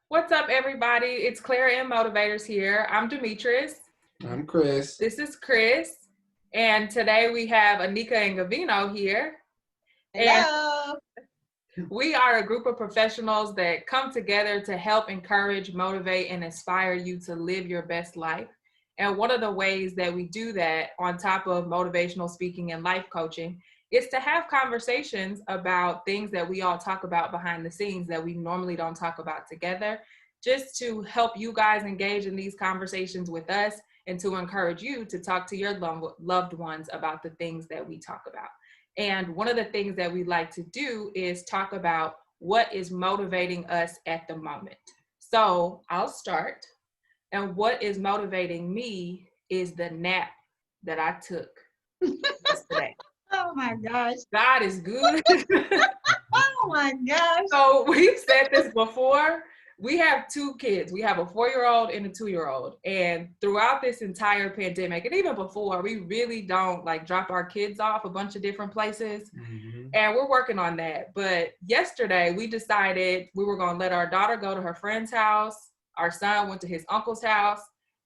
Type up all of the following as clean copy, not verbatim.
What's up, everybody? It's Clair Em Motivators here. I'm Demetrius. I'm Chris. This is Chris. And today we have Anika and Gavino here. And Hello. we are a group of professionals that come together to help encourage, motivate, and inspire you to live your best life. And one of the ways that we do that, on top of motivational speaking and life coaching, is to have conversations about things that we all talk about behind the scenes that we normally don't talk about together, just to help you guys engage in these conversations with us and to encourage you to talk to your loved ones about the things that we talk about. And one of the things that we like to do is talk about what is motivating us at the moment. So I'll start. And what is motivating me is the nap that I took yesterday. Oh my gosh. God is good. Oh my gosh. So we've said this before. We have two kids. We have a 4-year-old and a 2-year-old. And throughout this entire pandemic, and even before, we really don't drop our kids off a bunch of different places. Mm-hmm. And we're working on that. But yesterday we decided we were going to let our daughter go to her friend's house. Our son went to his uncle's house.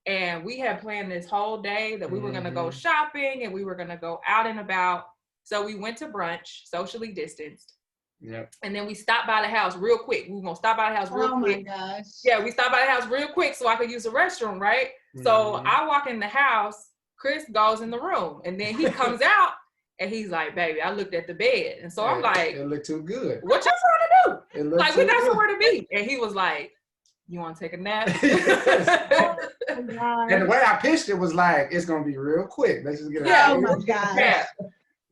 And we had planned this whole day that we were going to go shopping and we were going to go out and about. So we went to brunch, socially distanced. Yep. And then we stopped by the house real quick. We were going to stop by the house real quick. Oh my gosh. Yeah, we stopped by the house real quick so I could use the restroom, right? Mm-hmm. So I walk in the house, Chris goes in the room, and then he comes out and he's like, baby, I looked at the bed. And so I'm like, it looked too good. What you trying to do? Like, we got somewhere to be. And he was like, you want to take a nap? Oh and the way I pitched it was like, it's going to be real quick. Let's just get it out. out. Oh my gosh. Yeah.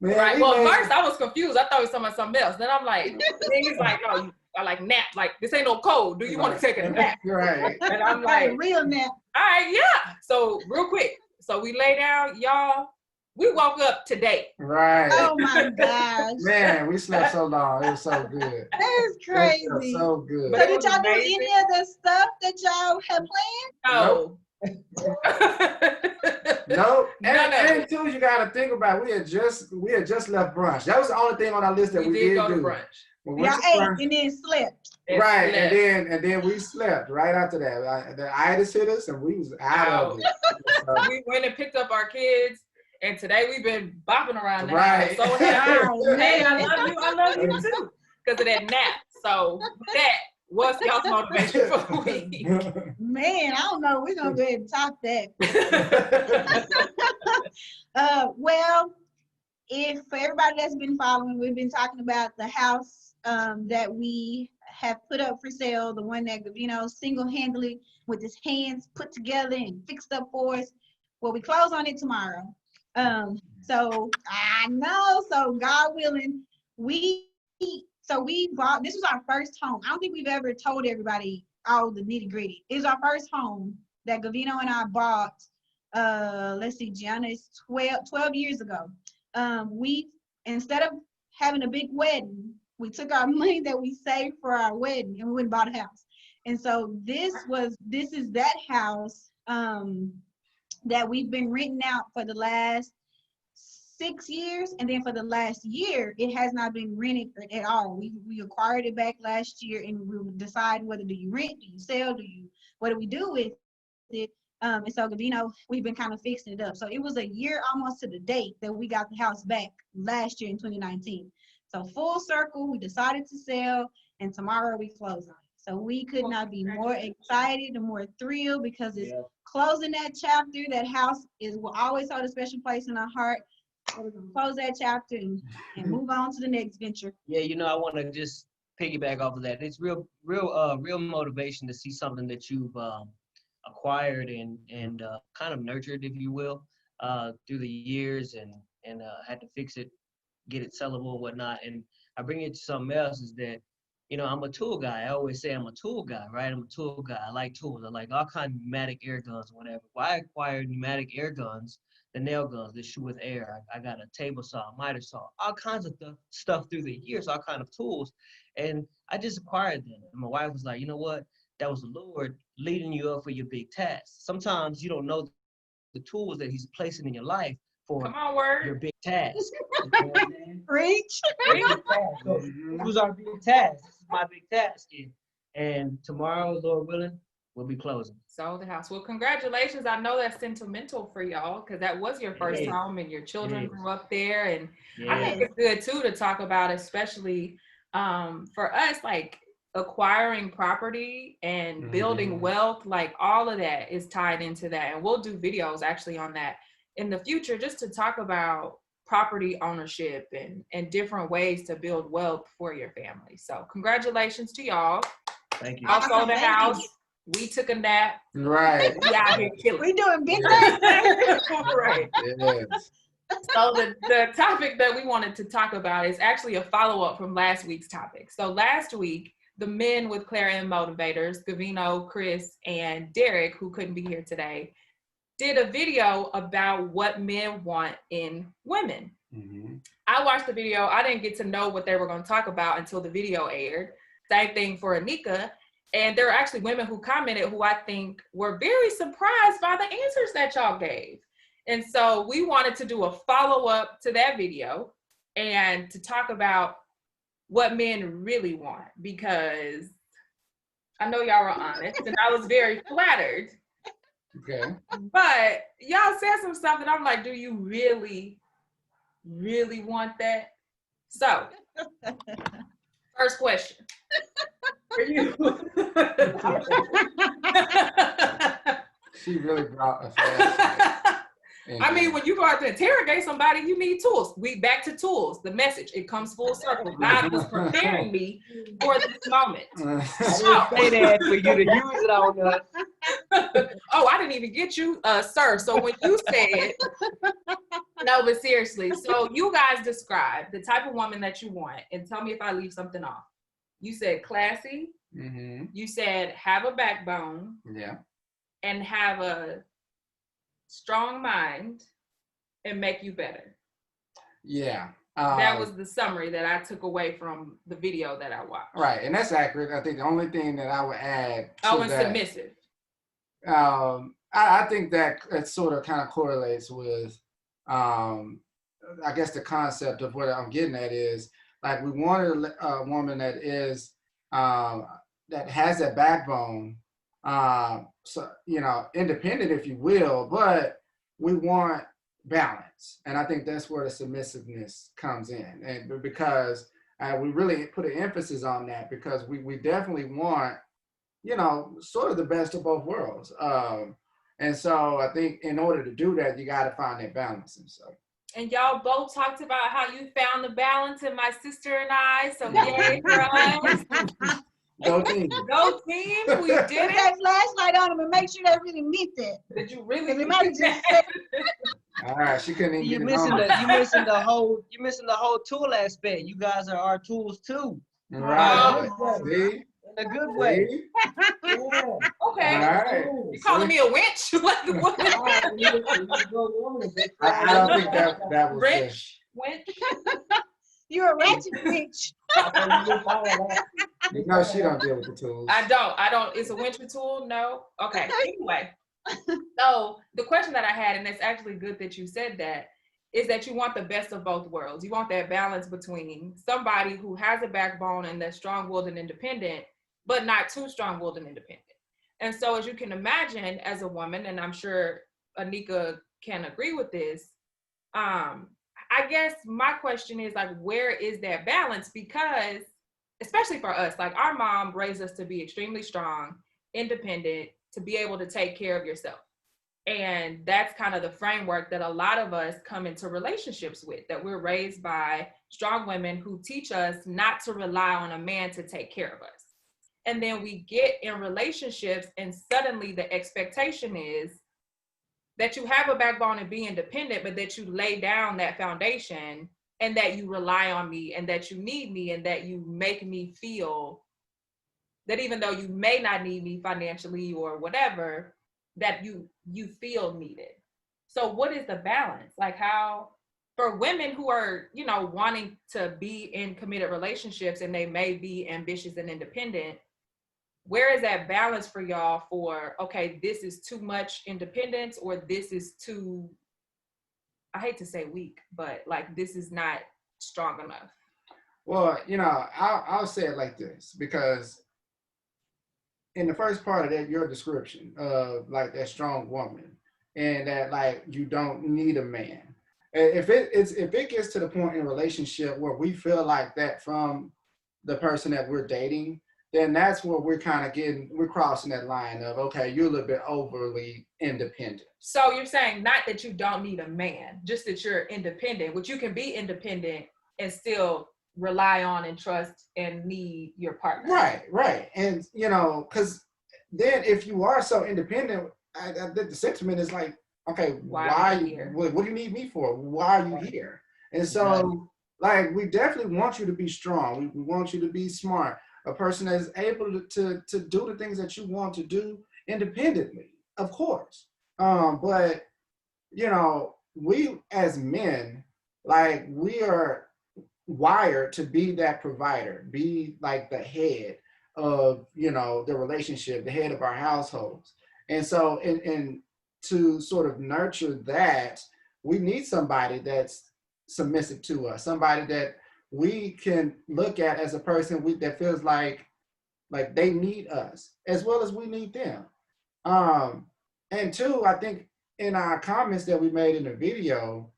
Man, right. Well, at first I was confused. I thought he was talking about something else. Then I'm like, then he's like, no, I like nap. Like, this ain't no cold. Do you want to take a nap? Right. And I'm like, real nap. All right, yeah. So real quick. So we lay down, y'all. We woke up today. Right. Oh my gosh. Man, we slept so long. It was so good. That is crazy. So good. So did y'all do any of the stuff that y'all had planned? No. No, and too, you gotta think about we had just left brunch. That was the only thing on our list that we did go do. To brunch. Y'all ate and then slept. Right, and then we slept right after that. The itis hit us and we was out of it. So we went and picked up our kids, and today we've been bopping around the house. So hey, I love you too, because of that nap. So that was y'all's motivation for the week. Man, I don't know. We're gonna go ahead and top that. Well, if for everybody that's been following, we've been talking about the house that we have put up for sale, the one that Gavino single-handedly with his hands put together and fixed up for us. Well, we close on it tomorrow. So I know. So God willing, we bought. This was our first home. I don't think we've ever told everybody all the nitty gritty. It was our first home that Gavino and I bought. Let's see, Gianna is 12 years ago. We, instead of having a big wedding, we took our money that we saved for our wedding and we went and bought a house. And so this is that house that we've been renting out for the last 6 years, and then for the last year it has not been rented at all. We acquired it back last year, and we would decide whether do you rent, do you sell, what do we do with it. And so Gavino, we've been kind of fixing it up. So it was a year almost to the date that we got the house back last year in 2019. So full circle, we decided to sell, and tomorrow we close on it. So we could not be more excited and more thrilled because it's closing that chapter. That house will always hold a special place in our heart. So we're gonna close that chapter and move on to the next venture. Yeah, I want to just piggyback off of that. It's real motivation to see something that you've acquired and kind of nurtured, if you will, through the years and had to fix it, get it sellable and whatnot. And I bring it to something else is that, I'm a tool guy. I always say I'm a tool guy, right? I'm a tool guy. I like tools. I like all kinds of pneumatic air guns, whatever. Well, I acquired pneumatic air guns, the nail guns that shoot with air. I got a table saw, miter saw, all kinds of stuff through the years, all kinds of tools. And I just acquired them. And my wife was like, you know what? That was the Lord leading you up for your big task. Sometimes you don't know the tools that he's placing in your life for your big task. You know what I mean? Preach. So, who's our big task? This is my big task. And tomorrow, Lord willing, we'll be closing. Sold the house. Well, congratulations. I know that's sentimental for y'all because that was your first home and your children grew up there. And I think it's good too to talk about, especially for us, like acquiring property and building wealth, like all of that is tied into that. And we'll do videos actually on that in the future just to talk about property ownership and different ways to build wealth for your family. So congratulations to y'all. Thank you. Also the house. We took a nap. Right. We out here killing. We doing big things. Right. Yes. So the topic that we wanted to talk about is actually a follow-up from last week's topic. So last week, the men with Clair Em Motivators, Gavino, Chris, and Derek, who couldn't be here today, did a video about what men want in women. I watched the video. I didn't get to know what they were going to talk about until the video aired. Same thing for Anika. And there are actually women who commented who I think were very surprised by the answers that y'all gave. And so we wanted to do a follow-up to that video and to talk about what men really want, because I know y'all were honest and I was very flattered. Okay. But y'all said some stuff and I'm like, do you really, really want that? So, first question for you. She really brought a flash. I mean, when you go out to interrogate somebody, you need tools. We back to tools. The message, it comes full circle. God was preparing me for this moment. I didn't say that for you to use it on us. Oh, I didn't even get you, sir. So when you said, no, but seriously, so you guys describe the type of woman that you want, and tell me if I leave something off. You said classy. You said have a backbone. Yeah. And have a strong mind and make you better. Yeah. That was the summary that I took away from the video that I watched. Right, and that's accurate. I think the only thing that I would add to and that, submissive. I think that it sort of kind of correlates with, I guess the concept of what I'm getting at is, like, we want a woman that is, that has that backbone, so, you know, independent, if you will, but we want balance. And I think that's where the submissiveness comes in. And because we really put an emphasis on that, because we definitely want, you know, sort of the best of both worlds. And so I think in order to do that, you got to find that balance. And so. And y'all both talked about how you found the balance in my sister and I. So yay for us. Go team. Go team. We did Put it. that flashlight on them and make sure they really meet that. Did you really? It might just say, All right, she couldn't even You get it missing home. you missing the whole tool aspect. You guys are our tools too. Right. See? In a good way. See? Yeah. Okay. All right. You calling me a winch? Like what? I don't think that was Rich winch. you're a ratchet bitch. No, she don't deal with the tools. I don't. It's a winch tool? No. Okay. Anyway. So the question that I had, and it's actually good that you said that, is that you want the best of both worlds. You want that balance between somebody who has a backbone and that's strong-willed and independent, but not too strong-willed and independent. And so as you can imagine, as a woman, and I'm sure Anika can agree with this, I guess my question is, like, where is that balance? Because especially for us, like, our mom raised us to be extremely strong, independent, to be able to take care of yourself. And that's kind of the framework that a lot of us come into relationships with, that we're raised by strong women who teach us not to rely on a man to take care of us. And then we get in relationships and suddenly the expectation is that you have a backbone and be independent, but that you lay down that foundation and that you rely on me and that you need me and that you make me feel that even though you may not need me financially or whatever, that you feel needed. So what is the balance? Like, how, for women who are, you know, wanting to be in committed relationships and they may be ambitious and independent, where is that balance for y'all for, okay, this is too much independence, or this is too, I hate to say weak, but like, this is not strong enough? Well, you know, I'll say it like this, because in the first part of that, your description of like that strong woman and that like you don't need a man. If it gets to the point in a relationship where we feel like that from the person that we're dating, then that's where we're crossing that line of, okay, you're a little bit overly independent. So you're saying not that you don't need a man, just that you're independent, which you can be independent and still rely on and trust and need your partner. Right. And, because then if you are so independent, the sentiment is like, okay, why here? What do you need me for? Why are you here? And so, like, we definitely want you to be strong. We want you to be smart, a person that is able to do the things that you want to do independently, of course. But, we as men, like, we are wired to be that provider, be like the head of, the relationship, the head of our households. And so, and to sort of nurture that, we need somebody that's submissive to us, somebody that we can look at as a person that feels like they need us as well as we need them. And two, I think in our comments that we made in the video,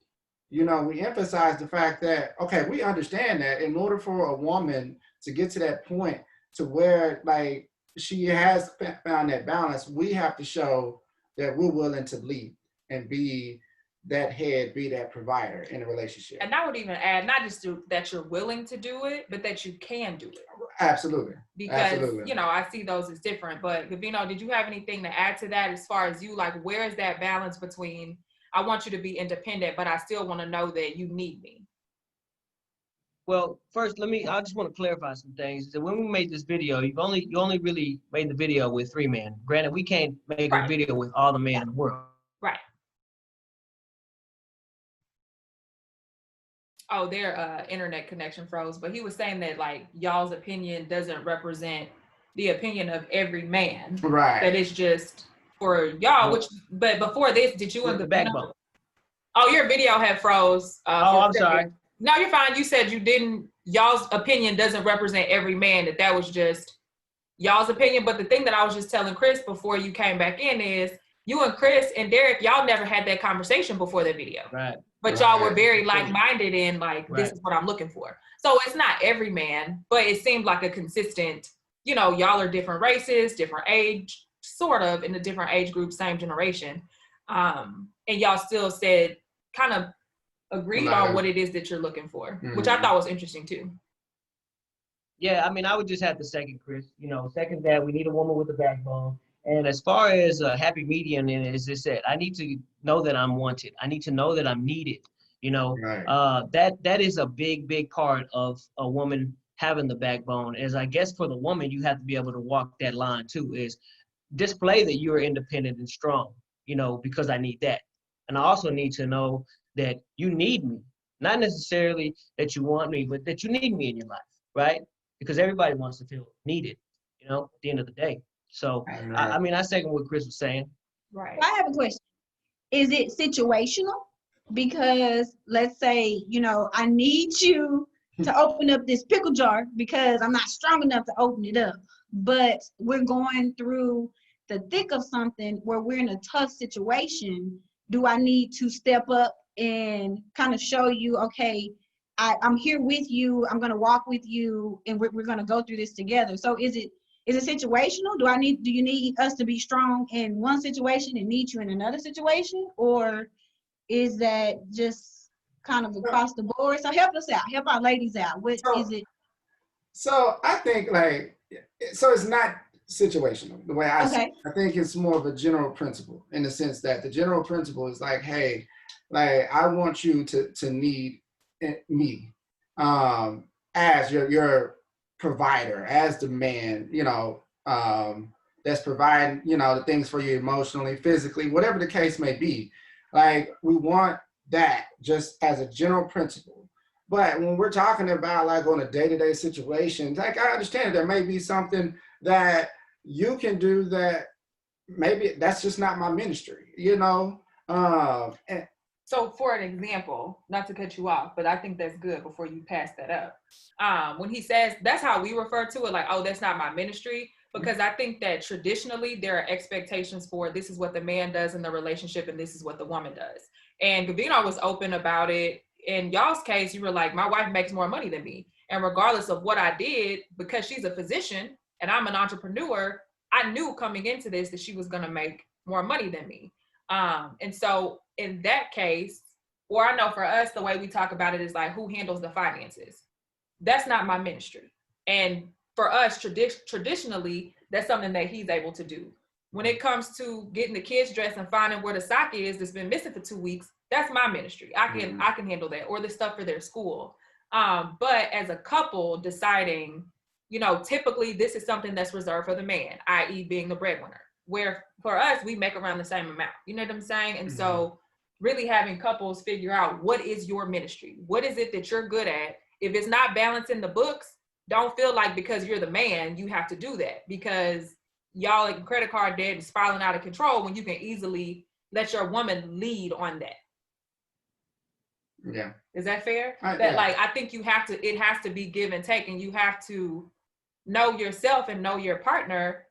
we emphasize the fact that, okay, we understand that in order for a woman to get to that point to where like she has found that balance, we have to show that we're willing to lead and be that head, be that provider in a relationship. And I would even add, not just that you're willing to do it, but that you can do it. Absolutely. Because, I see those as different. But Gavino, did you have anything to add to that as far as you, like, where is that balance between, I want you to be independent, but I still want to know that you need me? Well, first, I just want to clarify some things. So when we made this video, you only really made the video with 3 men. Granted, we can't make a video with all the men in the world. Right. Oh, their internet connection froze, but he was saying that like y'all's opinion doesn't represent the opinion of every man. Right. That it's just for y'all. But before this, did you and the backbone? Oh, your video had froze. I'm sorry. No, you're fine. You said y'all's opinion doesn't represent every man. That was just y'all's opinion. But the thing that I was just telling Chris before you came back in is you and Chris and Derek, y'all never had that conversation before the video. Right. But y'all were very like-minded in like, this is what I'm looking for. So it's not every man, but it seemed like a consistent, y'all are different races, different age, sort of in a different age group, same generation. And y'all still said, kind of agreed on what it is that you're looking for, which I thought was interesting too. Yeah, I mean, I would just have to second Chris. Second that we need a woman with a backbone. And as far as a happy medium, as I said, I need to know that I'm wanted. I need to know that I'm needed. That is a big part of a woman having the backbone. As I guess for the woman, you have to be able to walk that line too, is display that you're independent and strong, because I need that. And I also need to know that you need me, not necessarily that you want me, but that you need me in your life, right? Because everybody wants to feel needed, at the end of the day. So, I second what Chris was saying. Right. I have a question. Is it situational? Because let's say, I need you to open up this pickle jar because I'm not strong enough to open it up. But we're going through the thick of something where we're in a tough situation. Do I need to step up and kind of show you, okay, I'm here with you. I'm going to walk with you and we're going to go through this together. So is it situational? Do you need us to be strong in one situation and need you in another situation? Or is that just kind of across the board? So help us out. Help our ladies out. What is it? So I think it's not situational the way I see it. I think it's more of a general principle in the sense that the general principle is like, hey, like I want you to need me as your provider, as the man, that's providing, the things for you emotionally, physically, whatever the case may be. Like we want that just as a general principle. But when we're talking about like on a day-to-day situation, like I understand there may be something that you can do that maybe that's just not my ministry, So for an example, not to cut you off, but I think that's good before you pass that up. When he says, that's how we refer to it, like, oh, that's not my ministry. because I think that traditionally there are expectations for this is what the man does in the relationship and this is what the woman does. And Gavino was open about it. In y'all's case, you were like, my wife makes more money than me. And regardless of what I did, because she's a physician and I'm an entrepreneur, I knew coming into this that she was going to make more money than me. And so in that case, or I know for us, the way we talk about it is like, who handles the finances? That's not my ministry. And for us, traditionally, that's something that he's able to do. When it comes to getting the kids dressed and finding where the sock is that's been missing for 2 weeks, that's my ministry. I can handle that, or the stuff for their school. But as a couple deciding, typically this is something that's reserved for the man, i.e. being the breadwinner, where for us, we make around the same amount. You know what I'm saying? And so really having couples figure out, what is your ministry? What is it that you're good at? If it's not balancing the books, don't feel like because you're the man, you have to do that, because y'all like credit card debt is spiraling out of control when you can easily let your woman lead on that. Yeah. Is that fair? Yeah. Like, I think it has to be give and take, and you have to know yourself and know your partner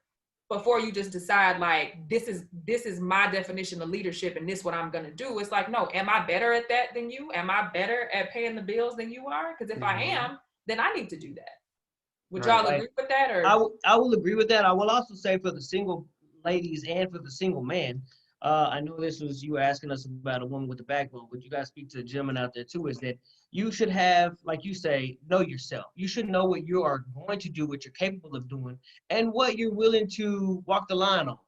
before you just decide like, this is my definition of leadership and this is what I'm going to do. It's like, no, am I better at that than you? Am I better at paying the bills than you are? Because if I am, then I need to do that. Would y'all agree with that? Or I will agree with that. I will also say for the single ladies and for the single man, I know this was, you were asking us about a woman with a backbone, but you guys speak to the gentleman out there too, is that you should have, like you say, know yourself. You should know what you are going to do, what you're capable of doing, and what you're willing to walk the line on,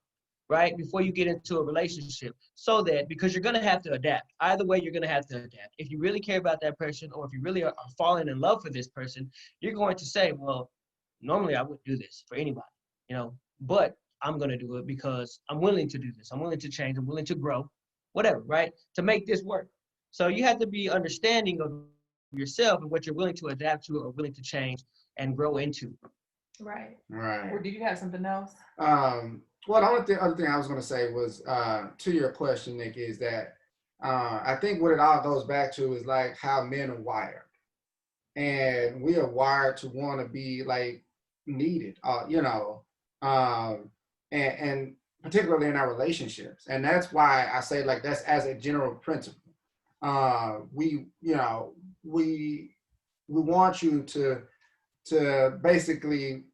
right? Before you get into a relationship. So that, because you're going to have to adapt. Either way, you're going to have to adapt. If you really care about that person, or if you really are falling in love for this person, you're going to say, well, normally I wouldn't do this for anybody, but I'm going to do it because I'm willing to do this. I'm willing to change. I'm willing to grow, whatever, right? To make this work. So you have to be understanding of yourself and what you're willing to adapt to or willing to change and grow into. Right. Right. Or did you have something else? Well, the other thing I was going to say was to your question, Nick, is that I think what it all goes back to is like how men are wired. And we are wired to want to be like needed, and particularly in our relationships. And that's why I say like that's as a general principle. We want you to basically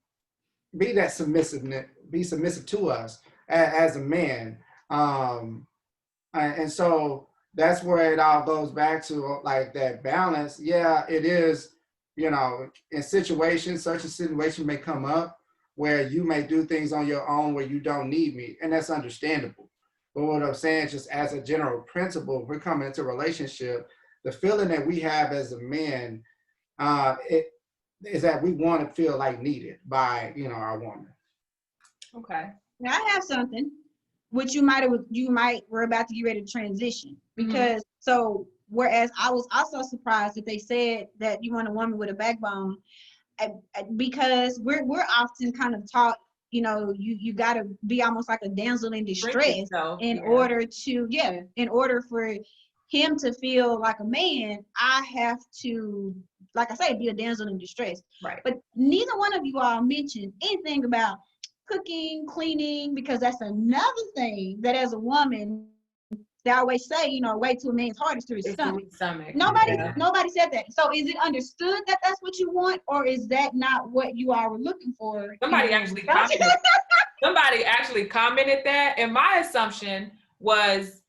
be that be submissive to us as a man. And so that's where it all goes back to, like, that balance. Yeah, it is, in situations, certain situations may come up where you may do things on your own where you don't need me, and that's understandable. But what I'm saying, just as a general principle, if we're coming into a relationship, the feeling that we have as a man, it is that we want to feel like needed by, our woman. Okay. Now I have something which we're about to get ready to transition, because so whereas I was also surprised that they said that you want a woman with a backbone, because we're often kind of taught, you got to be almost like a damsel in distress in order for him to feel like a man. I have to, like I say, be a damsel in distress. Right. But neither one of you all mentioned anything about cooking, cleaning, because that's another thing that as a woman, they always say, way to a man's heart is through his stomach. Nobody said that. So is it understood that that's what you want, or is that not what you all were looking for? Somebody actually commented that, and my assumption was,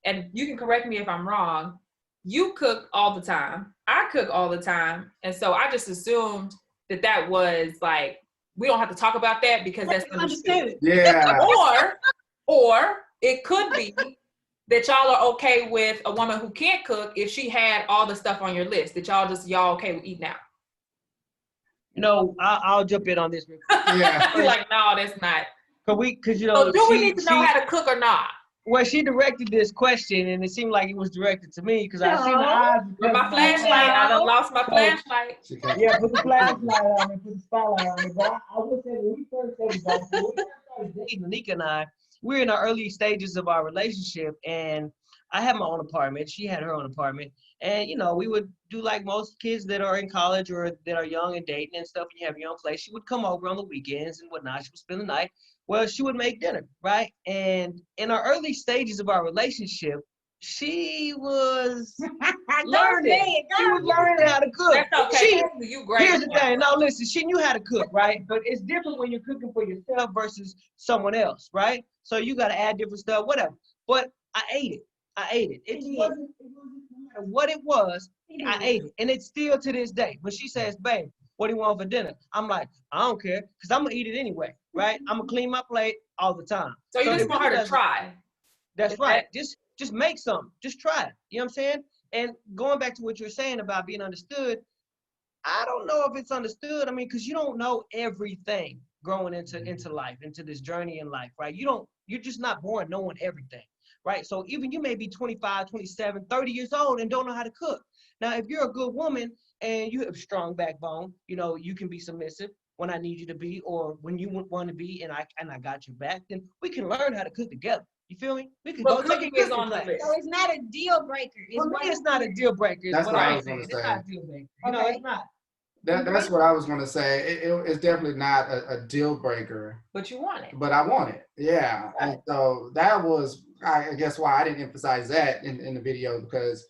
and you can correct me if I'm wrong, you cook all the time, I cook all the time, and so I just assumed that was like, we don't have to talk about that because that's understood. Yeah. Or it could be that y'all are okay with a woman who can't cook if she had all the stuff on your list, that y'all okay with eating out. I'll jump in on this. Yeah. You're like, no, that's not. So do we need to know how to cook or not? Well, she directed this question, and it seemed like it was directed to me because I seen the eyes. With my flashlight, I done lost my flashlight. Yeah, put the flashlight on and put the spotlight on it. But I would say when we first started dating, Anika and I, we're in the early stages of our relationship, and I had my own apartment. She had her own apartment. And, we would do like most kids that are in college or that are young and dating and stuff. You have your own place. She would come over on the weekends and whatnot. She would spend the night. Well, she would make dinner, right? And in our early stages of our relationship, she was learning. She was learning how to cook. That's okay. You great. Here's the thing. Now, listen, she knew how to cook, right? But it's different when you're cooking for yourself versus someone else, right? So you got to add different stuff, whatever. But I ate it. It wasn't no matter what it was, I ate it. And it's still to this day. When she says, babe, what do you want for dinner? I'm like, I don't care, because I'm going to eat it anyway, right? I'm going to clean my plate all the time. So you just want her to try. That's right. Just make something. Just try it. You know what I'm saying? And going back to what you're saying about being understood, I don't know if it's understood. I mean, because you don't know everything growing into life, into this journey in life, right? You're just not born knowing everything, right? So even you may be 25, 27, 30 years old and don't know how to cook. Now, if you're a good woman and you have a strong backbone, you can be submissive when I need you to be, or when you want to be, and I got your back, then we can learn how to cook together. You feel me? We can go take a cooking class. So it's not a deal breaker. It's not a deal breaker. That's what I was saying. going to say. It's not a deal breaker. Okay. It's not. That's what I was going to say. It's definitely not a deal breaker. But you want it. But I want it. Yeah. Right. And so that was, I guess, why I didn't emphasize that in the video, because,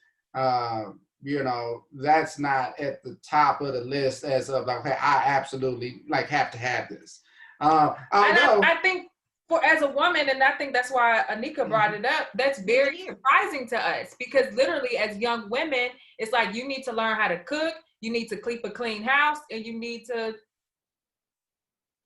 that's not at the top of the list as of like, okay, I absolutely have to have this. I think as a woman, and I think that's why Anika brought it up, that's very surprising to us, because literally as young women, it's like you need to learn how to cook, you need to keep a clean house, and you need to,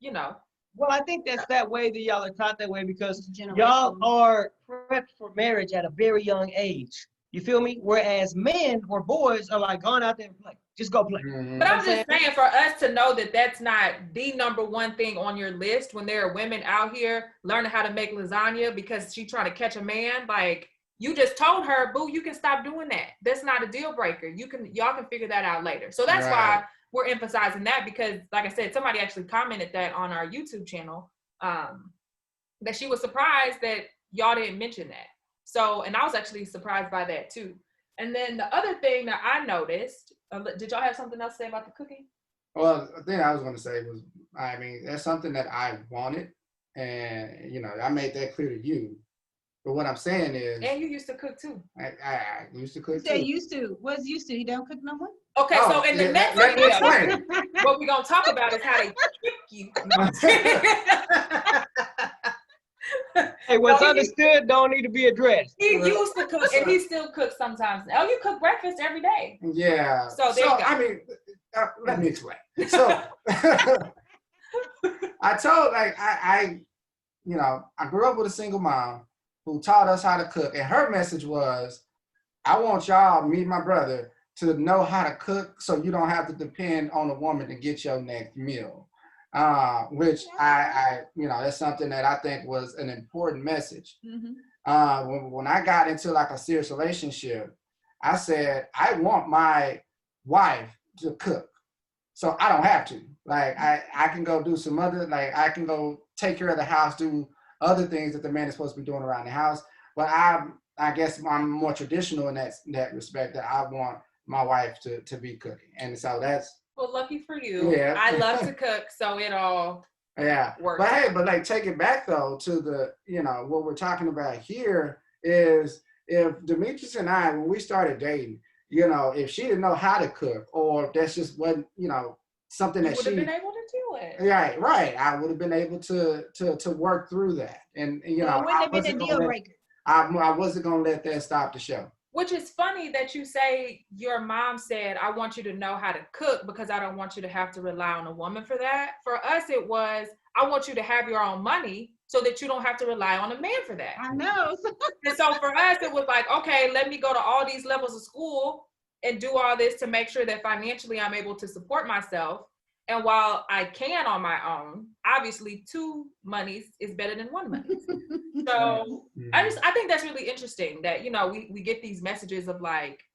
Well, I think that's that way that y'all are taught that way because y'all are prepped for marriage at a very young age. You feel me? Whereas men or boys are like going out there and play. Just go play. Mm-hmm. But I'm just saying, for us to know that that's not the number one thing on your list when there are women out here learning how to make lasagna because she's trying to catch a man, like you just told her, boo, you can stop doing that. That's not a deal breaker. Y'all can figure that out later. So that's why we're emphasizing that, because like I said, somebody actually commented that on our YouTube channel, that she was surprised that y'all didn't mention that. So, and I was actually surprised by that too. And then the other thing that I noticed, did y'all have something else to say about the cooking? Well, the thing I was going to say was, that's something that I wanted, and I made that clear to you. But what I'm saying is, and you used to cook too. I used to cook too. Too. Used to. What's used to? You don't cook no more? Okay, so in the next video, what we're gonna talk about is how they trick you. Hey, what's understood don't need to be addressed. He used to cook, and he still cooks sometimes. Oh, you cook breakfast every day. Yeah. So there you go. Let me explain. So I told, I grew up with a single mom who taught us how to cook, and her message was, I want y'all, me and my brother, to know how to cook so you don't have to depend on a woman to get your next meal. Which that's something that I think was an important message. Mm-hmm. When I got into a serious relationship, I said, I want my wife to cook, so I don't have to. I can go do some other, I can go take care of the house, do other things that the man is supposed to be doing around the house. But I guess I'm more traditional in that respect, that I want my wife to be cooking. And so that's, well, lucky for you. Yeah. I love to cook, so it all works. But hey, take it back though to the, what we're talking about here is, if Demetrius and I, when we started dating, if she didn't know how to cook, or if that's just wasn't, something that she would have been able to do it. Right. I would have been able to work through that. And it wouldn't have been a deal breaker. I wasn't gonna let that stop the show. Which is funny that you say your mom said, I want you to know how to cook because I don't want you to have to rely on a woman for that. For us, it was, I want you to have your own money so that you don't have to rely on a man for that. I know. And so for us, it was like, okay, let me go to all these levels of school and do all this to make sure that financially I'm able to support myself. And while I can on my own, obviously 2 monies is better than 1 money. So I think that's really interesting that, we get these messages of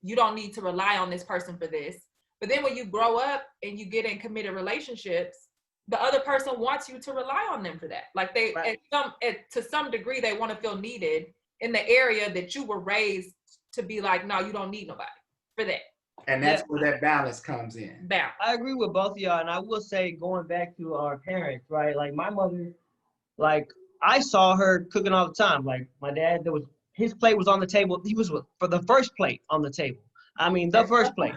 you don't need to rely on this person for this. But then when you grow up and you get in committed relationships, the other person wants you to rely on them for that. To some degree, they want to feel needed in the area that you were raised to be like, no, you don't need nobody for that. And that's where that balance comes in. Balance. I agree with both of y'all, and I will say, going back to our parents, right? Like my mother, like I saw her cooking all the time. Like my dad, his plate was on the table. He was for the first plate on the table. I mean, the first plate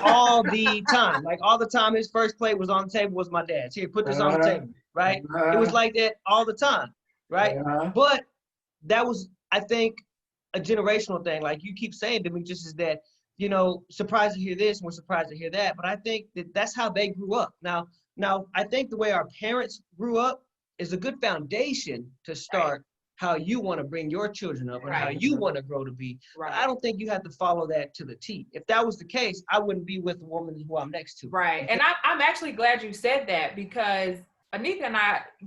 all the time. Like all the time, his first plate was on the table was my dad's. Here, put this on the table, right? It was like that all the time, right? But that was, I think, a generational thing. Like you keep saying to me, just is that, you know, surprised to hear this, we're surprised to hear that. But I think that that's how they grew up. Now, I think the way our parents grew up is a good foundation to start how you want to bring your children up and how you want to grow to be. Right. I don't think you have to follow that to the T. If that was the case, I wouldn't be with the woman who I'm next to. Right. And I'm actually glad you said that, because Anika and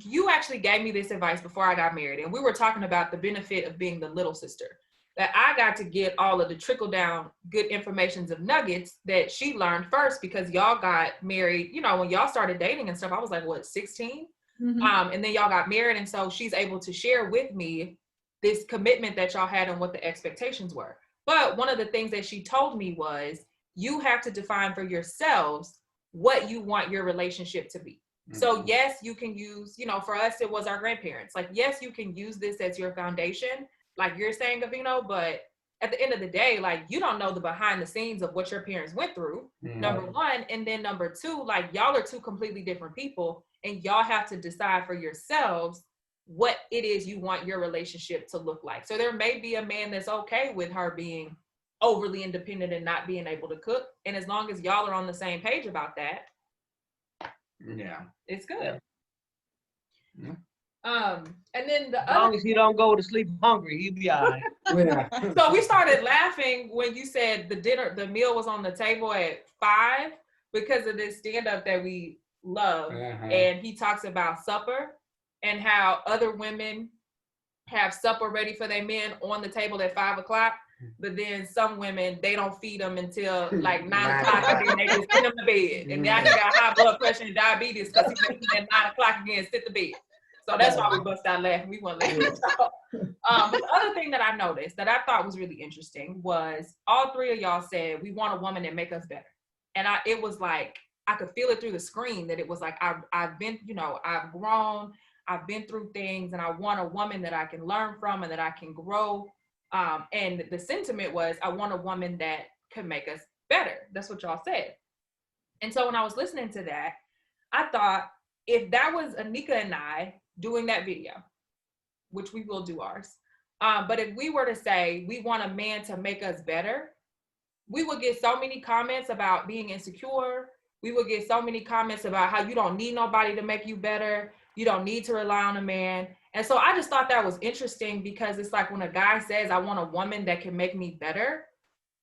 you actually gave me this advice before I got married. And we were talking about the benefit of being the little sister. That I got to get all of the trickle down good informations of nuggets that she learned first, because y'all got married, you know, when y'all started dating and stuff, I was like, what, 16? Mm-hmm. And then y'all got married. And so she's able to share with me this commitment that y'all had and what the expectations were. But one of the things that she told me was, you have to define for yourselves what you want your relationship to be. Mm-hmm. So yes, you can use, you know, for us, it was our grandparents. Like, yes, you can use this as your foundation, like you're saying, Gavino, but at the end of the day, like, you don't know the behind the scenes of what your parents went through, number one. And then number two, like, y'all are two completely different people, and y'all have to decide for yourselves what it is you want your relationship to look like. So there may be a man that's okay with her being overly independent and not being able to cook. And as long as y'all are on the same page about that, it's good. Yeah. And then as long as he don't go to sleep hungry, he'll be all right. So we started laughing when you said the meal was on the table at 5, because of this stand-up that we love. And he talks about supper and how other women have supper ready for their men on the table at 5 o'clock. But then some women, they don't feed them until like 9 o'clock, and then they just send them to bed. And now he got high blood pressure and diabetes because he's making at 9 o'clock again, sit to bed. So that's why we bust out laughing. We weren't laughing. But the other thing that I noticed that I thought was really interesting was all three of y'all said, we want a woman that make us better. And it was like, I could feel it through the screen that it was like, I've been, you know, I've grown, I've been through things, and I want a woman that I can learn from and that I can grow. And the sentiment was, I want a woman that can make us better. That's what y'all said. And so when I was listening to that, I thought, if that was Anika and I doing that video, which we will do ours, but if we were to say, we want a man to make us better, we would get so many comments about being insecure. We would get so many comments about how you don't need nobody to make you better. You don't need to rely on a man. And so I just thought that was interesting, because it's like, when a guy says, I want a woman that can make me better,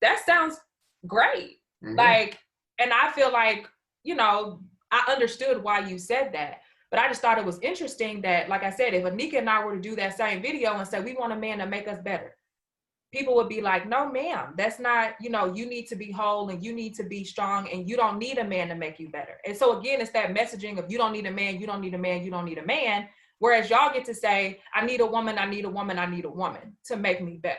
that sounds great. Mm-hmm. Like, and I feel like, you know, I understood why you said that, but I just thought it was interesting that, like I said, if Anika and I were to do that same video and say, we want a man to make us better, people would be like, no, ma'am, that's not, you know, you need to be whole and you need to be strong and you don't need a man to make you better. And so again, it's that messaging of you don't need a man, you don't need a man, you don't need a man. Whereas y'all get to say, I need a woman, I need a woman, I need a woman to make me better.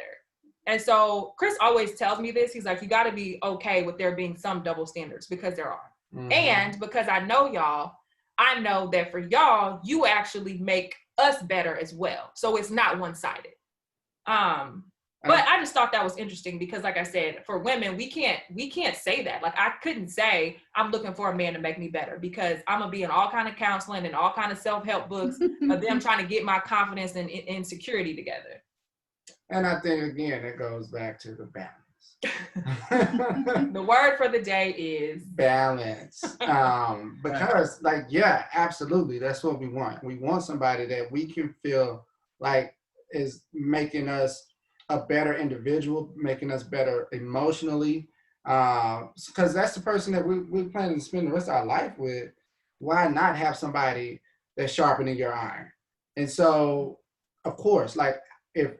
And so Chris always tells me this. He's like, you got to be okay with there being some double standards, because there are. Mm-hmm. And because I know y'all, I know that for y'all, you actually make us better as well. So it's not one-sided. But I just thought that was interesting, because like I said, for women, we can't say that. Like, I couldn't say I'm looking for a man to make me better, because I'm gonna be in all kind of counseling and all kind of self-help books of them trying to get my confidence and insecurity together. And I think, again, it goes back to the balance. The word for the day is balance. Because like, yeah, absolutely. That's what we want. We want somebody that we can feel like is making us a better individual, making us better emotionally. Because that's the person that we're planning to spend the rest of our life with. Why not have somebody that's sharpening your iron? And so, of course, like, if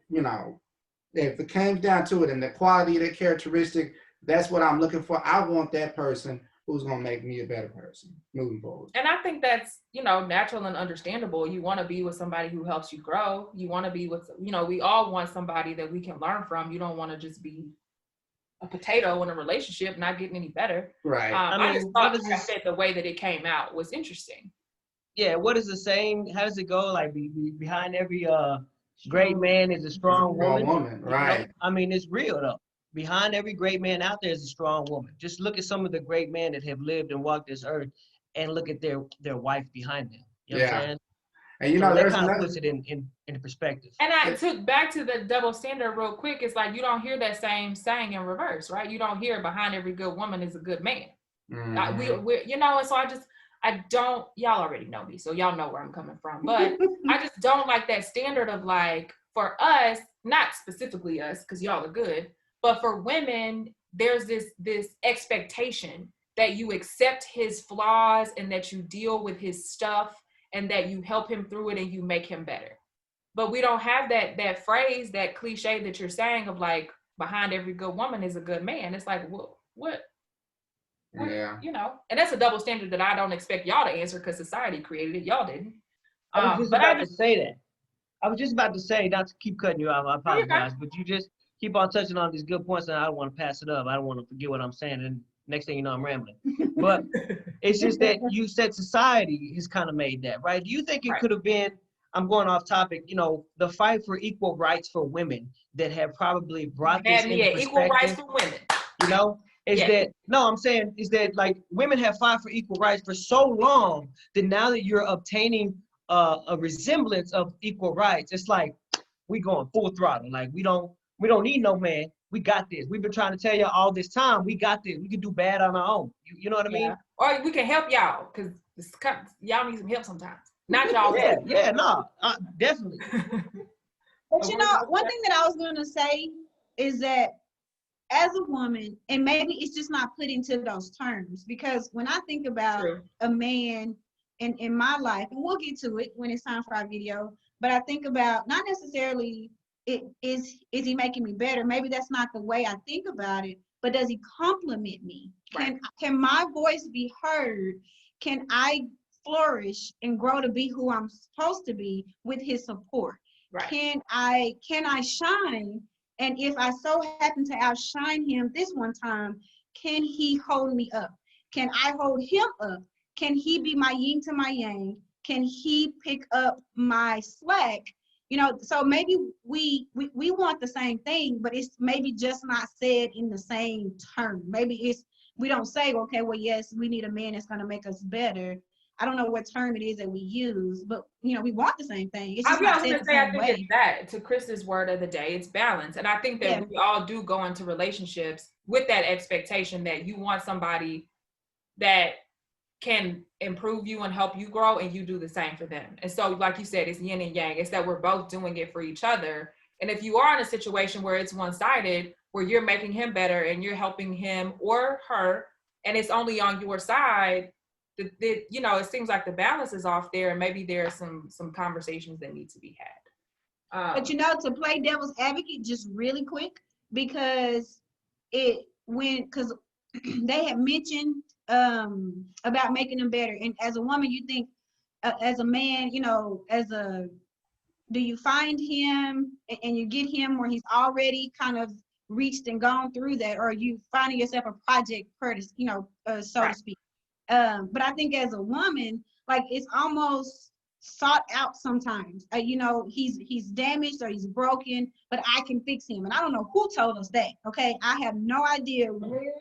it comes down to it and the quality of that characteristic, that's what I'm looking for. I want that person who's going to make me a better person moving forward. And I think that's, you know, natural and understandable. You want to be with somebody who helps you grow. You want to be with, you know, we all want somebody that we can learn from. You don't want to just be a potato in a relationship, not getting any better. Right. I just thought I said the way that it came out was interesting. Yeah, what is the saying? How does it go? Like behind every great man is a strong woman. Right. You know? I mean, it's real though. Behind every great man out there is a strong woman. Just look at some of the great men that have lived and walked this earth, and look at their wife behind them. You know what I'm saying? And you know, that kind of puts it in perspective. And I took back to the double standard real quick. It's like you don't hear that same saying in reverse, right? You don't hear behind every good woman is a good man. Mm-hmm. We you know, and so I don't, y'all already know me, so y'all know where I'm coming from. But I just don't like that standard of like, for us, not specifically us, because y'all are good, but for women, there's this expectation that you accept his flaws and that you deal with his stuff and that you help him through it and you make him better. But we don't have that phrase, that cliche that you're saying of like, behind every good woman is a good man. It's like, well, what? Yeah. You know, and that's a double standard that I don't expect y'all to answer because society created it. Y'all didn't. I was just about to say that. I was just about to say, not to keep cutting you off, I apologize, but you just keep on touching on these good points and I don't want to pass it up. I don't want to forget what I'm saying. And next thing you know, I'm rambling. But it's just that you said society has kind of made that, right? Do you think it could have been, I'm going off topic, you know, the fight for equal rights for women that have probably brought this into perspective? Equal rights for women. You know? Is that like women have fought for equal rights for so long that now that you're obtaining a resemblance of equal rights, it's like we going full throttle. Like we don't need no man. We got this. We've been trying to tell you all this time. We got this. We can do bad on our own. You know what I mean? Or we can help y'all because y'all need some help sometimes. Not y'all. Definitely. But you know, one thing that I was going to say is that as a woman, and maybe it's just not put into those terms, because when I think about a man in my life, and we'll get to it when it's time for our video, but I think about not necessarily is he making me better? Maybe that's not the way I think about it, but does he compliment me? Right. Can my voice be heard? Can I flourish and grow to be who I'm supposed to be with his support? Right. Can I shine? And if I so happen to outshine him this one time, can he hold me up? Can I hold him up? Can he be my yin to my yang? Can he pick up my slack? You know, so maybe we want the same thing, but it's maybe just not said in the same term. Maybe we don't say, okay, well, yes, we need a man that's going to make us better. I don't know what term it is that we use, but you know, we want the same thing. It's just not said the same way. I think it's that, to Chris's word of the day, it's balance. And I think that we all do go into relationships with that expectation that you want somebody that can improve you and help you grow, and you do the same for them. And so, like you said, it's yin and yang. It's that we're both doing it for each other. And if you are in a situation where it's one-sided, where you're making him better and you're helping him or her, and it's only on your side, you know, it seems like the balance is off there, and maybe there are some conversations that need to be had. But you know, to play devil's advocate just really quick, because they had mentioned about making them better, and as a woman, you think as a man, you know, do you find him and you get him where he's already kind of reached and gone through that, or are you finding yourself a project person, you know, so to speak? But I think as a woman, like, it's almost sought out sometimes. You know, he's damaged or he's broken, but I can fix him. And I don't know who told us that. Okay, I have no idea where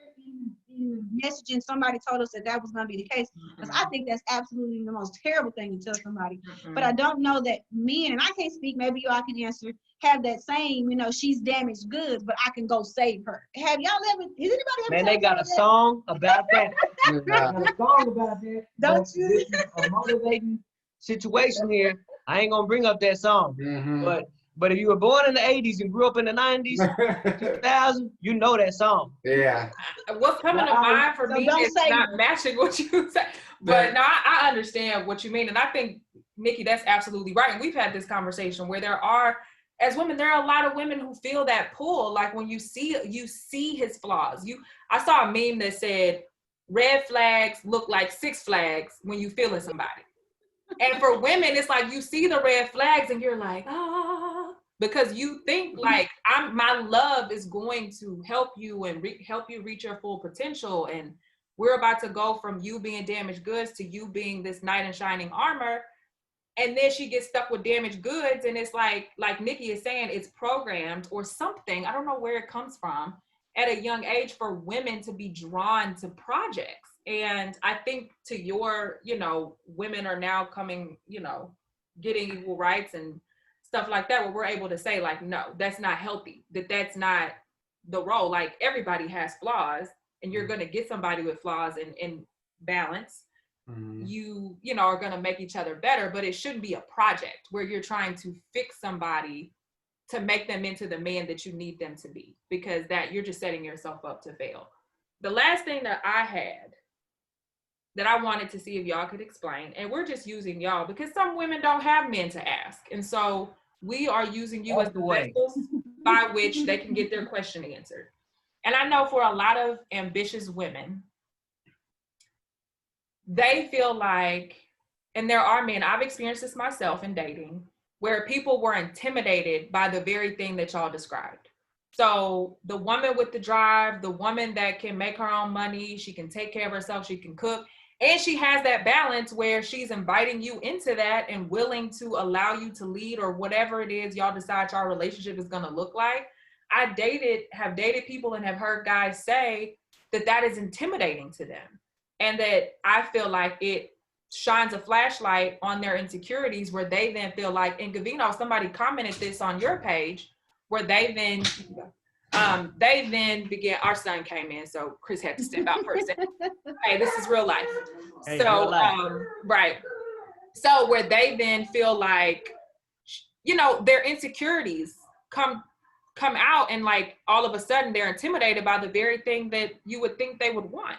in messaging somebody told us that was going to be the case, because I think that's absolutely the most terrible thing to tell somebody. But I don't know that men, and I can't speak, maybe y'all can answer, have that same, you know, she's damaged goods, but I can go save her. Have y'all ever, has anybody ever? Man, they got a song about that. Don't you? This is a motivating situation here. I ain't gonna bring up that song, but if you were born in the 80s and grew up in the 90s, 2000, you know that song. Yeah. What's coming to mind for me is not matching what you say. But no, I understand what you mean. And I think, Nikki, that's absolutely right. And we've had this conversation where there are, as women, there are a lot of women who feel that pull. Like when you see his flaws. I saw a meme that said, red flags look like Six Flags when you feeling somebody. And for women, it's like you see the red flags and you're like, ah, because you think like my love is going to help you and help you reach your full potential. And we're about to go from you being damaged goods to you being this knight in shining armor. And then she gets stuck with damaged goods. And it's like Nikki is saying, it's programmed or something. I don't know where it comes from at a young age for women to be drawn to projects. And I think to your, women are now coming, getting equal rights and stuff like that, where we're able to say like, no, that's not healthy, that's not the role. Like everybody has flaws and you're going to get somebody with flaws in balance. You are going to make each other better, but it shouldn't be a project where you're trying to fix somebody to make them into the man that you need them to be, because that you're just setting yourself up to fail. The last thing that I had that I wanted to see if y'all could explain, and we're just using y'all because some women don't have men to ask. And so we are using you as the vessels by which they can get their question answered. And I know for a lot of ambitious women, they feel like, and there are men, I've experienced this myself in dating, where people were intimidated by the very thing that y'all described. So the woman with the drive, the woman that can make her own money, she can take care of herself, she can cook, and she has that balance where she's inviting you into that and willing to allow you to lead or whatever it is y'all decide your relationship is going to look like. I have dated people and have heard guys say that is intimidating to them. And that I feel like it shines a flashlight on their insecurities, where they then feel like, and Gavino, somebody commented this on your page, where they then began, our son came in, so Chris had to step out for a second. Hey, this is real life. Hey, So, real life. right. So where they then feel like, their insecurities come out, and like all of a sudden they're intimidated by the very thing that you would think they would want.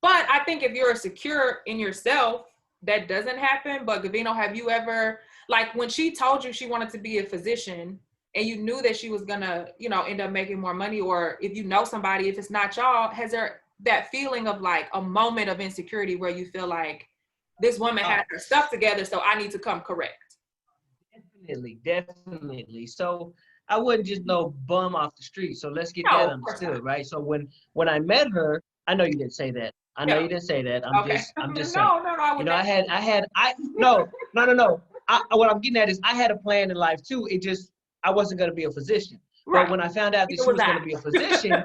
But I think if you're secure in yourself, that doesn't happen. But Gavino, have you ever, like when she told you she wanted to be a physician and you knew that she was gonna, end up making more money, or if you know somebody, if it's not y'all, has there that feeling of like a moment of insecurity where you feel like this woman has her stuff together, so I need to come correct? Definitely. So I wasn't just no bum off the street. So let's get that understood, right? So when I met her, I know you didn't say that. I know you didn't say that. I'm just saying. No, No. What I'm getting at is I had a plan in life too. It just, I wasn't going to be a physician. Right. But when I found out that she was going to be a physician,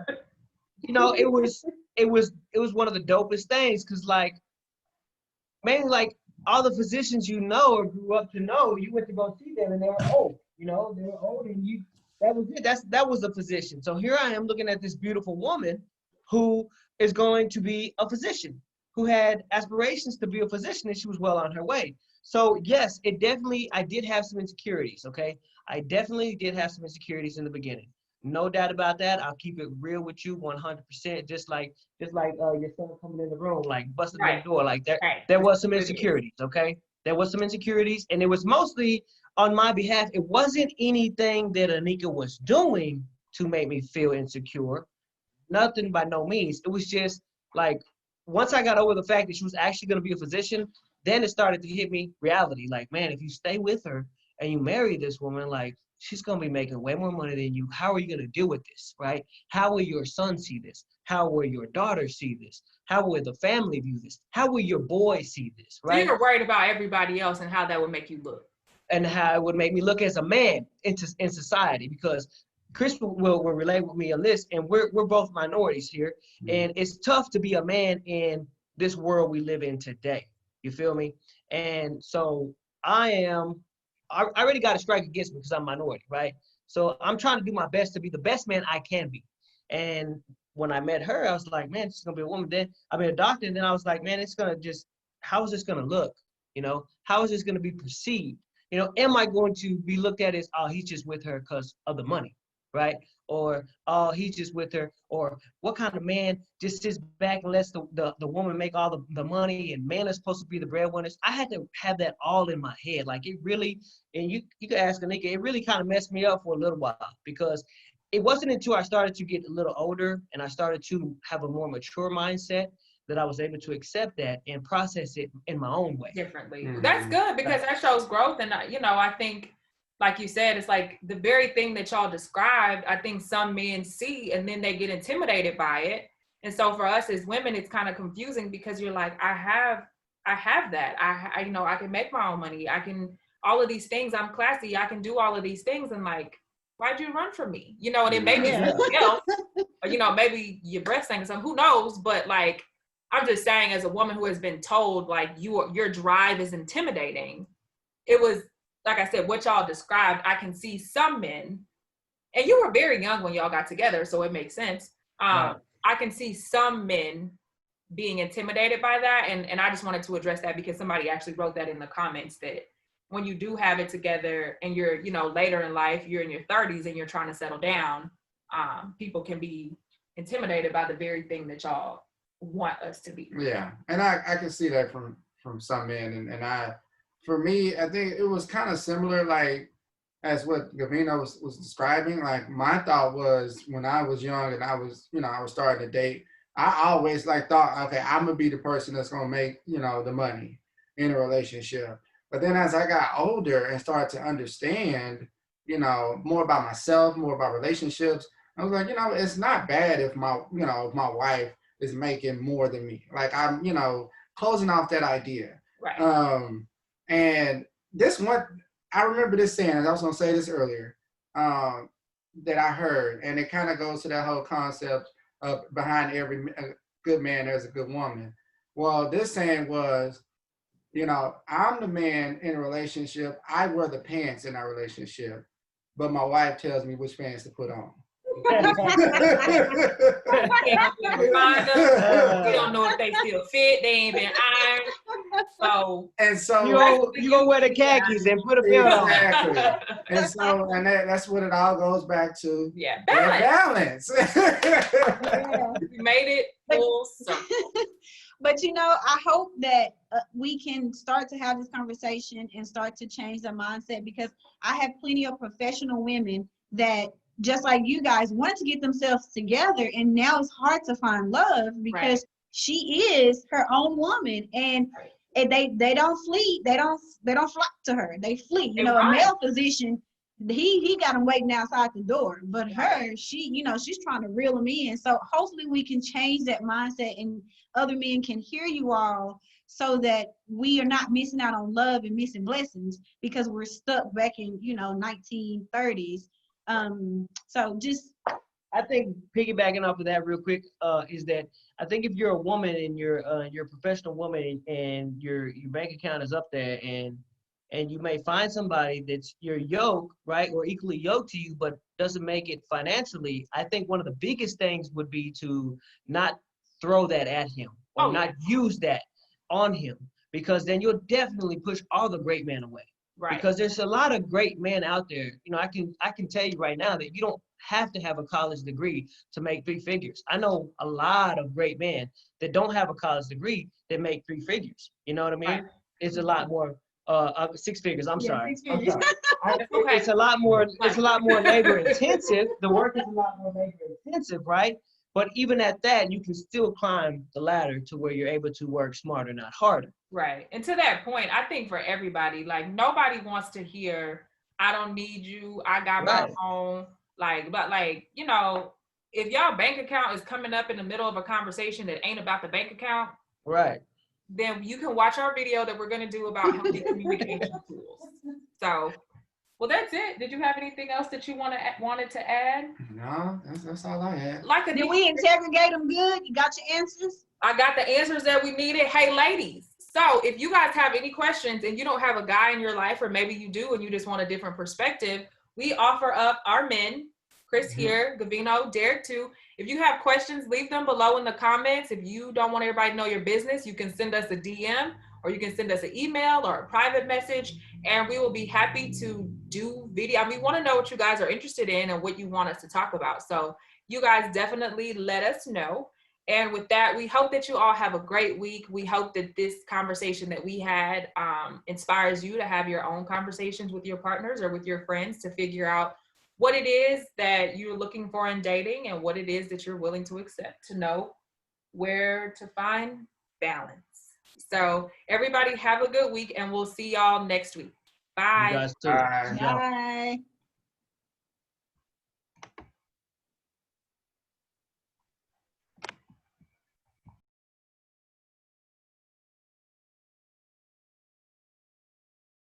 it was one of the dopest things. Cause like, man, like all the physicians or grew up to know, you went to go see them and they were old, they were old, and that was it. That was a physician. So here I am looking at this beautiful woman who is going to be a physician, who had aspirations to be a physician, and she was well on her way. So yes, I did have some insecurities, okay? I definitely did have some insecurities in the beginning. No doubt about that. I'll keep it real with you 100%, just like your son coming in the room, like busting the door like that. Right. There was some insecurities, okay? There was some insecurities, and it was mostly on my behalf. It wasn't anything that Anika was doing to make me feel insecure. Nothing, by no means. It was just like, once I got over the fact that she was actually going to be a physician, then it started to hit me reality. Like, man, if you stay with her and you marry this woman, like, she's going to be making way more money than you. How are you going to deal with this, right? How will your son see this? How will your daughter see this? How will the family view this? How will your boy see this, right? So you're worried about everybody else and how that would make you look. And how it would make me look as a man in society, because Chris will relate with me on this, and we're both minorities here, and it's tough to be a man in this world we live in today. You feel me? And so I already got a strike against me because I'm a minority, right? So I'm trying to do my best to be the best man I can be. And when I met her, I was like, man, she's gonna be a woman. Then I mean a doctor, and then I was like, man, it's gonna just, how is this gonna look? How is this gonna be perceived? Am I going to be looked at as, oh, he's just with her because of the money? Right? Or, oh, he's just with her, or what kind of man just sits back and lets the woman make all the money, and man is supposed to be the breadwinners. I had to have that all in my head. Like it really, and you could ask Anika, it really kind of messed me up for a little while, because it wasn't until I started to get a little older and I started to have a more mature mindset that I was able to accept that and process it in my own way. Differently. Mhm. That's good because that shows growth. And, I think, like you said, it's like the very thing that y'all described, I think some men see and then they get intimidated by it. And so for us as women, it's kind of confusing because you're like, I have that. I can make my own money. I can, all of these things. I'm classy. I can do all of these things. And like, why'd you run from me? And it may be something else, or, maybe your breast thing or something, who knows? But like, I'm just saying, as a woman who has been told like your drive is intimidating, it was, like I said, what y'all described, I can see some men, and you were very young when y'all got together, so it makes sense. Right. I can see some men being intimidated by that. And I just wanted to address that because somebody actually wrote that in the comments, that when you do have it together and you're, later in life, you're in your 30s and you're trying to settle down, people can be intimidated by the very thing that y'all want us to be. Yeah, and I can see that from some men, and for me, I think it was kind of similar, like as what Gavina was describing. Like my thought was when I was young and I was starting to date, I always like thought, okay, I'm gonna be the person that's gonna make the money in a relationship. But then as I got older and started to understand, more about myself, more about relationships, I was like, it's not bad if if my wife is making more than me. Like I'm, closing off that idea. Right. And this one, I remember this saying, and I was gonna say this earlier, that I heard, and it kind of goes to that whole concept of behind every good man, there's a good woman. Well, this saying was, I'm the man in a relationship. I wear the pants in our relationship, but my wife tells me which pants to put on. We don't know if they still fit. They ain't been ironed. So You gonna wear the khakis and put a belt on. Exactly. And that's what it all goes back to. Yeah, balance. You made it full circle. But I hope that we can start to have this conversation and start to change their mindset, because I have plenty of professional women that, just like you guys, wanted to get themselves together, and now it's hard to find love because she is her own woman, and they don't flee, they don't flock to her, they flee. A male physician, he got them waiting outside the door, but her, she's trying to reel them in. So hopefully we can change that mindset and other men can hear you all, so that we are not missing out on love and missing blessings because we're stuck back in 1930s. So just, I think piggybacking off of that real quick, is that I think if you're a woman and you're a professional woman and your bank account is up there, and you may find somebody that's your yoke, right, or equally yoked to you, but doesn't make it financially, I think one of the biggest things would be to not throw that at him or not use that on him, because then you'll definitely push all the great men away. Right. Because there's a lot of great men out there. I can tell you right now that you don't have to have a college degree to make 3 figures. I know a lot of great men that don't have a college degree that make 3 figures. You know what I mean? Right. It's a lot more 6 figures. I'm sorry. 6 figures. It's a lot more. It's a lot more labor intensive. The work is a lot more labor intensive, right? But even at that, you can still climb the ladder to where you're able to work smarter, not harder. Right. And to that point, I think for everybody, like nobody wants to hear, I don't need you, I got my own. But if y'all bank account is coming up in the middle of a conversation that ain't about the bank account, right, then you can watch our video that we're going to do about healthy communication tools. So, well, that's it. Did you have anything else that you wanted to add? No, that's all I had. Did we interrogate them good? You got your answers? I got the answers that we needed. Hey, ladies. So if you guys have any questions and you don't have a guy in your life, or maybe you do and you just want a different perspective, we offer up our men, Chris here, Gavino, Derek too. If you have questions, leave them below in the comments. If you don't want everybody to know your business, you can send us a DM, or you can send us an email or a private message, and we will be happy to do video. I mean, we want to know what you guys are interested in and what you want us to talk about. So you guys definitely let us know. And with that, we hope that you all have a great week. We hope that this conversation that we had inspires you to have your own conversations with your partners or with your friends to figure out what it is that you're looking for in dating and what it is that you're willing to accept, to know where to find balance. So everybody have a good week, and we'll see y'all next week. You Bye. guys too. Bye. Ciao. Bye.